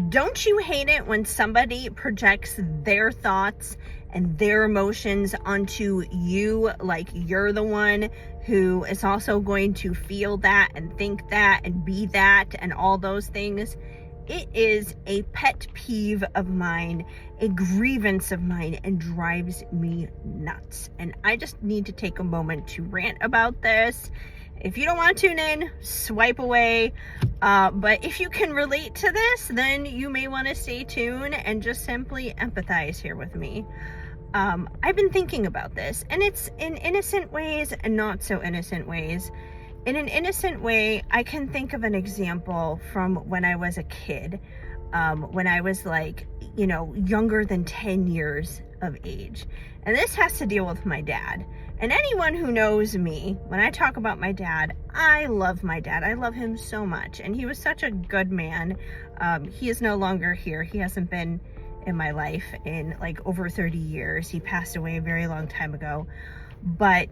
Don't you hate it when somebody projects their thoughts and their emotions onto you, like you're the one who is also going to feel that and think that and be that and all those things? It is a pet peeve of mine, a grievance of mine, and drives me nuts. And I just need to take a moment to rant about this. If you don't want to tune in, swipe away. But if you can relate to this, then you may want to stay tuned and just simply empathize here with me. I've been thinking about this, and it's in innocent ways and not so innocent ways. In an innocent way, I can think of an example from when I was a kid, when I was younger than 10 years of age. And this has to deal with my dad. And anyone who knows me, when I talk about my dad, I love my dad. I love him so much. And he was such a good man. He is no longer here. He hasn't been in my life in over 30 years. He passed away a very long time ago. But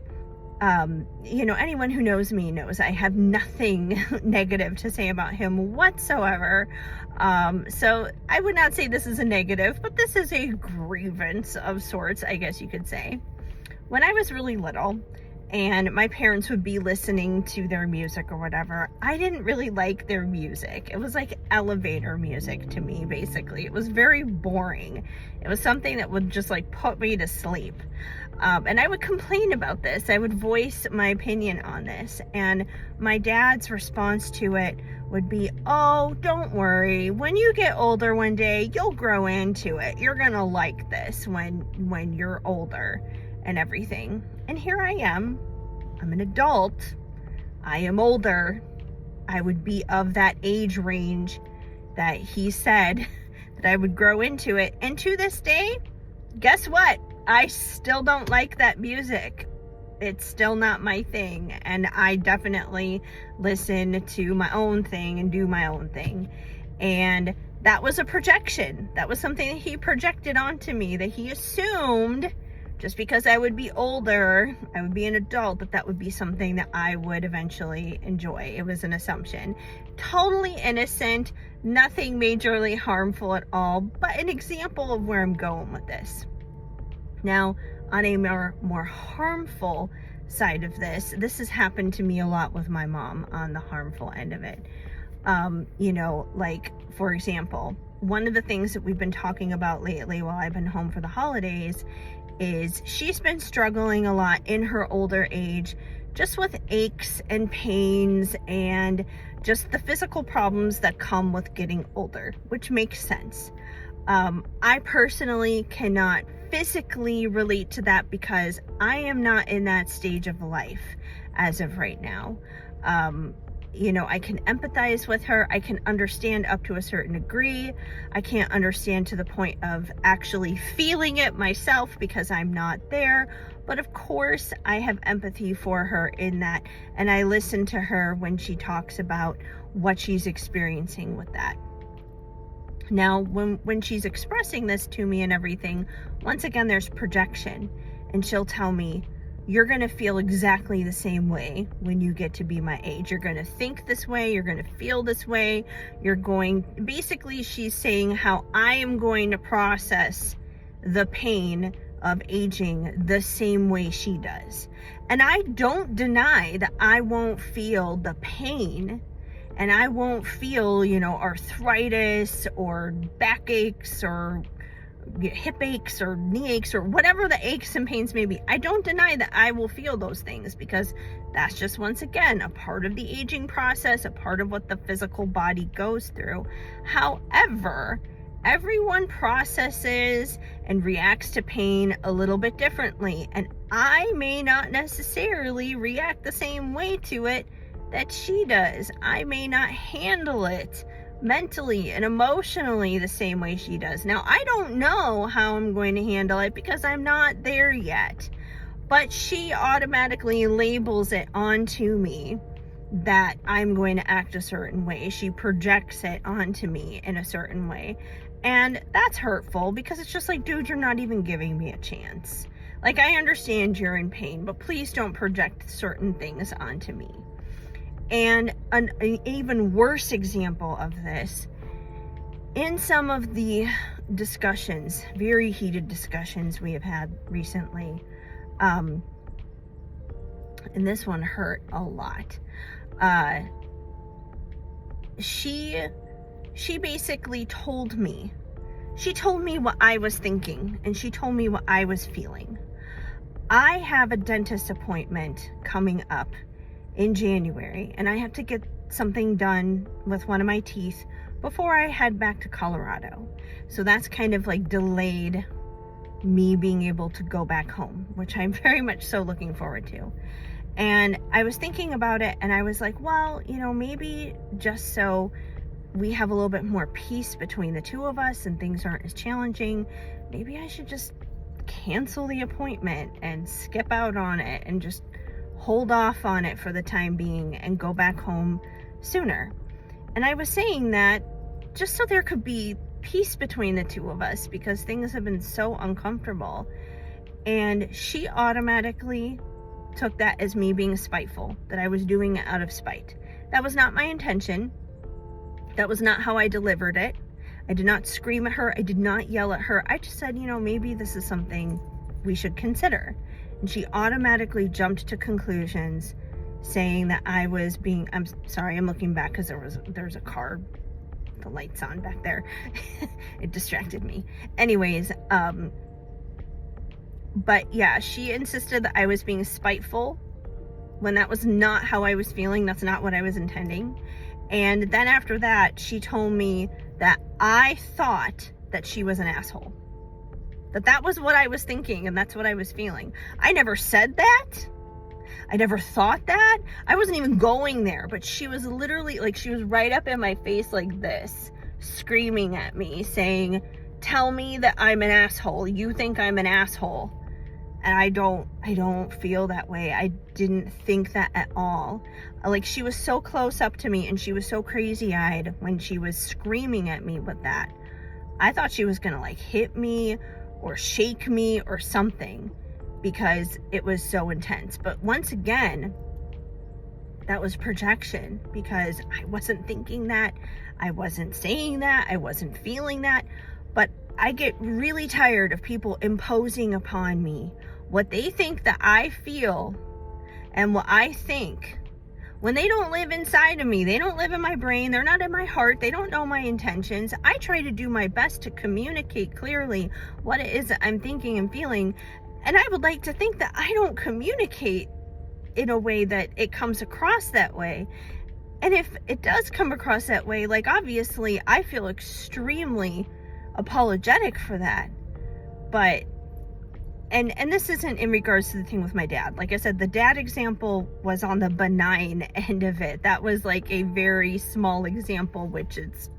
anyone who knows me knows I have nothing negative to say about him whatsoever. So I would not say this is a negative, but this is a grievance of sorts, I guess you could say. When I was really little and my parents would be listening to their music or whatever, I didn't really like their music. It was like elevator music to me, basically. It was very boring. It was something that would just put me to sleep. And I would complain about this. I would voice my opinion on this. And my dad's response to it would be, "Oh, don't worry. When you get older one day, you'll grow into it. You're gonna like this when you're older and everything." And here I am. I'm an adult. I am older. I would be of that age range that he said that I would grow into it. And to this day, guess what? I still don't like that music. It's still not my thing. And I definitely listen to my own thing and do my own thing. And that was a projection. That was something that he projected onto me, that he assumed just because I would be older, I would be an adult, that would be something that I would eventually enjoy. It was an assumption. Totally innocent, nothing majorly harmful at all, but an example of where I'm going with this. Now, on a more harmful side of this has happened to me a lot with my mom on the harmful end of it. For example, one of the things that we've been talking about lately while I've been home for the holidays is she's been struggling a lot in her older age, just with aches and pains and just the physical problems that come with getting older, which makes sense. I personally cannot physically relate to that because I am not in that stage of life as of right now. I can empathize with her. I can understand up to a certain degree. I can't understand to the point of actually feeling it myself because I'm not there. But of course, I have empathy for her in that. And I listen to her when she talks about what she's experiencing with that. Now, when she's expressing this to me and everything, once again, there's projection. And she'll tell me, "You're going to feel exactly the same way when you get to be my age. You're going to think this way. You're going to feel this way. Basically, she's saying how I am going to process the pain of aging the same way she does. And I don't deny that I won't feel the pain. And I won't feel, arthritis or backaches or hip aches or knee aches or whatever the aches and pains may be. I don't deny that I will feel those things because that's just, once again, a part of the aging process, a part of what the physical body goes through. However, everyone processes and reacts to pain a little bit differently. And I may not necessarily react the same way to it that she does. I may not handle it mentally and emotionally the same way she does. Now, I don't know how I'm going to handle it because I'm not there yet. But she automatically labels it onto me that I'm going to act a certain way. She projects it onto me in a certain way. And that's hurtful because it's just like, dude, you're not even giving me a chance. I understand you're in pain, but please don't project certain things onto me. And an even worse example of this In some of the discussions, very heated discussions we have had recently, and this one hurt a lot. She basically told me what I was thinking, and she told me what I was feeling. I have a dentist appointment coming up in January, and I have to get something done with one of my teeth before I head back to Colorado. So that's kind of like delayed me being able to go back home, which I'm very much so looking forward to. And I was thinking about it, and I was like, well, maybe just so we have a little bit more peace between the two of us and things aren't as challenging, maybe I should just cancel the appointment and skip out on it and just hold off on it for the time being and go back home sooner. And I was saying that just so there could be peace between the two of us, because things have been so uncomfortable. And she automatically took that as me being spiteful, that I was doing it out of spite. That was not my intention. That was not how I delivered it. I did not scream at her. I did not yell at her. I just said, maybe this is something we should consider. And she automatically jumped to conclusions, saying that I was being, I'm sorry, I'm looking back because there's a car, the lights on back there. It distracted me. Anyways, but yeah, she insisted that I was being spiteful when that was not how I was feeling. That's not what I was intending. And then after that, she told me that I thought that she was an asshole. That was what I was thinking, and that's what I was feeling. I never said that. I never thought that. I wasn't even going there, but she was literally, like, she was right up in my face like this, screaming at me, saying, tell me that I'm an asshole. You think I'm an asshole. And I don't feel that way. I didn't think that at all. Like, she was so close up to me, and she was so crazy-eyed when she was screaming at me with that. I thought she was gonna like hit me or shake me or something, because it was so intense. But once again, that was projection, because I wasn't thinking that, I wasn't saying that, I wasn't feeling that. But I get really tired of people imposing upon me what they think that I feel and what I think, when they don't live inside of me. They don't live in my brain. They're not in my heart. They don't know my intentions. I try to do my best to communicate clearly what it is that I'm thinking and feeling. And I would like to think that I don't communicate in a way that it comes across that way. And if it does come across that way, like, obviously I feel extremely apologetic for that. But and this isn't in regards to the thing with my dad. Like I said, the dad example was on the benign end of it. That was like a very small example, which is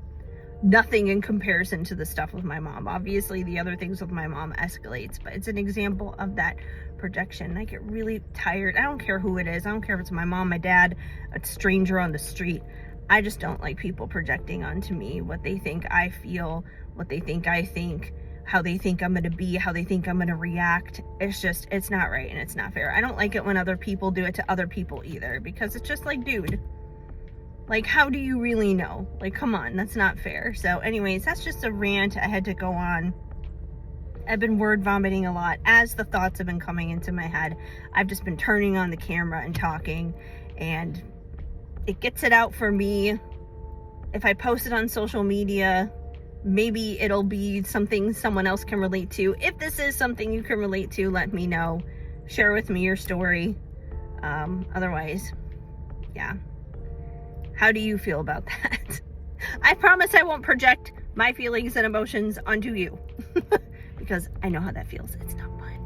nothing in comparison to the stuff with my mom. Obviously the other things with my mom escalates, but it's an example of that projection. I get really tired. I don't care who it is. I don't care if it's my mom, my dad, a stranger on the street. I just don't like people projecting onto me what they think I feel, what they think I think, how they think I'm going to be, how they think I'm going to react. It's not right, and it's not fair. I don't like it when other people do it to other people either, because it's just like, dude, like, how do you really know? Like, come on, that's not fair. So anyways, that's just a rant I had to go on. I've been word vomiting a lot as the thoughts have been coming into my head. I've just been turning on the camera and talking, and it gets it out for me. If I post it on social media, maybe it'll be something someone else can relate to. If this is something you can relate to, let me know. Share with me your story. Otherwise, yeah. How do you feel about that? I promise I won't project my feelings and emotions onto you because I know how that feels. It's not fun.